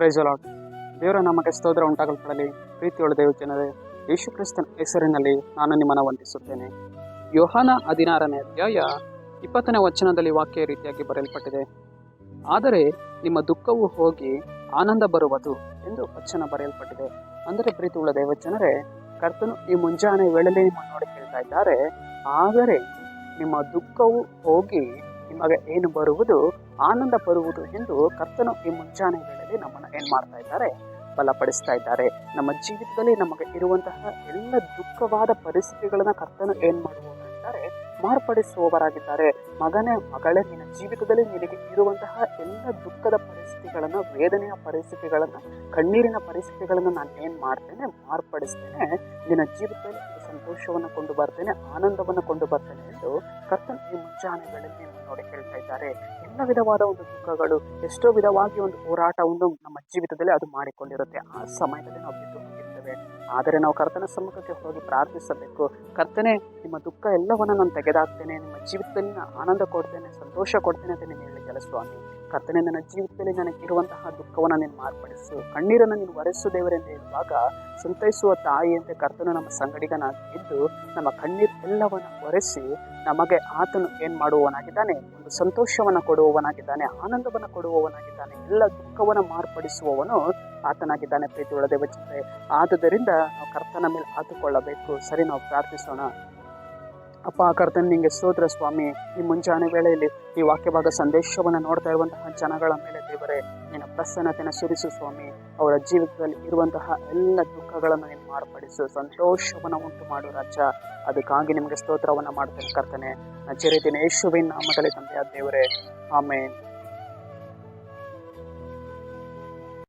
Price lord. ದೇವರ ನಮಗೆ ಸ್ತೋತ್ರ ಉಂಟಾಗಲ್ಪಡಲಿ. ಪ್ರೀತಿಯುಳ್ಳ ದೇವ ಜನರೇ, ಯೇಸು ಕ್ರಿಸ್ತನ ಹೆಸರಿನಲ್ಲಿ ನಾನು ನಿಮ್ಮನ್ನು ವಂದಿಸುತ್ತೇನೆ. ಯೋಹಾನ 16ನೇ ಅಧ್ಯಾಯ 20ನೇ ವಚನದಲ್ಲಿ ವಾಕ್ಯ ರೀತಿಯಾಗಿ ಬರೆಯಲ್ಪಟ್ಟಿದೆ. ಆದರೆ ನಿಮ್ಮ ದುಃಖವು ಹೋಗಿ ಆನಂದ ಬರುವುದು ಎಂದು ವಚನ ಬರೆಯಲ್ಪಟ್ಟಿದೆ. ಅಂದರೆ ಪ್ರೀತಿಯುಳ್ಳ ದೇವ ಜನರೇ, ಕರ್ತನು ಈ ಮುಂಜಾನೆ ವೇಳೆಯಲ್ಲಿ ನಿಮ್ಮನ್ನು ನೋಡಿ ಹೇಳ್ತಾ ಇದ್ದಾರೆ, ಆದರೆ ನಿಮ್ಮ ದುಃಖವು ಹೋಗಿ ನಿಮಗೆ ಏನು ಬರುವುದು, ಆನಂದ ಬರುವುದು ಎಂದು ಕರ್ತನು ಈ ಮುಂಜಾನೆ ವೇಳೆಯಲ್ಲಿ ನಮ್ಮನ್ನು ಏನ್ ಮಾಡ್ತಾ ಇದ್ದಾರೆ, ಬಲಪಡಿಸ್ತಾ ಇದ್ದಾರೆ. ನಮ್ಮ ಜೀವಿತದಲ್ಲಿ ನಮಗೆ ಇರುವಂತಹ ಎಲ್ಲ ದುಃಖವಾದ ಪರಿಸ್ಥಿತಿಗಳನ್ನ ಕರ್ತನು ಏನ್ ಮಾಡುವವರಾಗಿದ್ದಾರೆ, ಮಾರ್ಪಡಿಸುವವರಾಗಿದ್ದಾರೆ. ಮಗನೇ ಮಗಳೇ, ನಿನ್ನ ಜೀವಿತದಲ್ಲಿ ನಿನಗೆ ಇರುವಂತಹ ಎಲ್ಲ ದುಃಖದ ಪರಿಸ್ಥಿತಿಗಳನ್ನ, ವೇದನೆಯ ಪರಿಸ್ಥಿತಿಗಳನ್ನ, ಕಣ್ಣೀರಿನ ಪರಿಸ್ಥಿತಿಗಳನ್ನ ನಾನು ಏನ್ ಮಾಡ್ತೇನೆ, ಮಾರ್ಪಡಿಸ್ತೇನೆ. ನಿನ್ನ ಜೀವಿತದಲ್ಲಿ ಸಂತೋಷವನ್ನು ಕೊಂಡು ಬರ್ತೇನೆ, ಆನಂದವನ್ನು ಕೊಂಡು ಬರ್ತೇನೆ ಎಂದು ಕರ್ತನ್ ಈ ಮುಂಜಾನೆ ವೇಳೆಯಲ್ಲಿ ನೋಡಿ ಹೇಳ್ತಾ ಇದ್ದಾರೆ. ಎಲ್ಲ ವಿಧವಾದ ಒಂದು ದುಃಖಗಳು, ಎಷ್ಟೋ ವಿಧವಾಗಿ ಒಂದು ಹೋರಾಟವನ್ನು ನಮ್ಮ ಜೀವಿತದಲ್ಲಿ ಅದು ಮಾಡಿಕೊಂಡಿರುತ್ತೆ. ಆ ಸಮಯದಲ್ಲಿ ನಾವು ಬಿದ್ದು ಹೋಗಿರ್ತೇವೆ. ಆದರೆ ನಾವು ಕರ್ತನ ಸಮ್ಮುಖಕ್ಕೆ ಹೋಗಿ ಪ್ರಾರ್ಥಿಸಬೇಕು. ಕರ್ತನೆ, ನಿಮ್ಮ ದುಃಖ ಎಲ್ಲವನ್ನ ನಾನು ತೆಗೆದಾಕ್ತೇನೆ, ನಿಮ್ಮ ಜೀವಿತದಲ್ಲಿ ನಾನು ಆನಂದ ಕೊಡ್ತೇನೆ, ಸಂತೋಷ ಕೊಡ್ತೇನೆ ಅಂತ ನೀನು ಹೇಳಿದೆಯಲ್ಲ ಸ್ವಾಮಿ. ಕರ್ತನೆ, ನನ್ನ ಜೀವಿತದಲ್ಲಿ ನನಗಿರುವಂತಹ ದುಃಖವನ್ನು ನೀನು ಮಾರ್ಪಡಿಸು, ಕಣ್ಣೀರನ್ನು ನೀನು ಒರೆಸು ದೇವರೇ ಅಂತ ಹೇಳುವಾಗ, ಸಂತೈಸುವ ತಾಯಿಯಂತೆ ಕರ್ತನು ನಮ್ಮ ಸಂಗಡಿಗನಾಗಿ ಇದ್ದು ನಮ್ಮ ಕಣ್ಣೀರು ಎಲ್ಲವನ್ನು ಒರೆಸಿ ನಮಗೆ ಆತನು ಏನ್ ಮಾಡುವವನಾಗಿದ್ದಾನೆ, ಒಂದು ಸಂತೋಷವನ್ನು ಕೊಡುವವನಾಗಿದ್ದಾನೆ, ಆನಂದವನ್ನು ಕೊಡುವವನಾಗಿದ್ದಾನೆ, ಎಲ್ಲ ದುಃಖವನ್ನು ಮಾರ್ಪಡಿಸುವವನು ಆತನಾಗಿದ್ದಾನೆ. ಪ್ರೀತಿಯುಳ್ಳ ದೇವಜನರೇ, ಆದುದರಿಂದ ನಾವು ಕರ್ತನ ಮೇಲೆ ಆತುಕೊಳ್ಳಬೇಕು. ಸರಿ, ನಾವು ಪ್ರಾರ್ಥಿಸೋಣ. ಅಪ್ಪ ಕರ್ತನ, ನಿಂಗೆ ಸ್ತೋತ್ರ ಸ್ವಾಮಿ. ಈ ಮುಂಜಾನೆ ವೇಳೆಯಲ್ಲಿ ಈ ವಾಕ್ಯ ಭಾಗ ಸಂದೇಶವನ್ನು ನೋಡ್ತಾ ಇರುವಂತಹ ಜನಗಳ ಮೇಲೆ ದೇವರೇ ನಿನ್ನ ಪ್ರಸನ್ನತೆಯನ್ನು ಸುರಿಸು ಸ್ವಾಮಿ. ಅವರ ಜೀವಿತದಲ್ಲಿ ಇರುವಂತಹ ಎಲ್ಲ ದುಃಖಗಳನ್ನು ನೀನು ಮಾರ್ಪಡಿಸು, ಸಂತೋಷವನ್ನು ಉಂಟು ಮಾಡು ರಾಜ. ಅದಕ್ಕಾಗಿ ನಿಮಗೆ ಸ್ತೋತ್ರವನ್ನು ಮಾಡ್ತೇನೆ ಕರ್ತನೆ. ನಜರೇತಿನ ಯೇಸುವಿನ ನಾಮದಲ್ಲಿ ತಂದೆಯಾದ ದೇವರೇ, ಆಮೆನ್.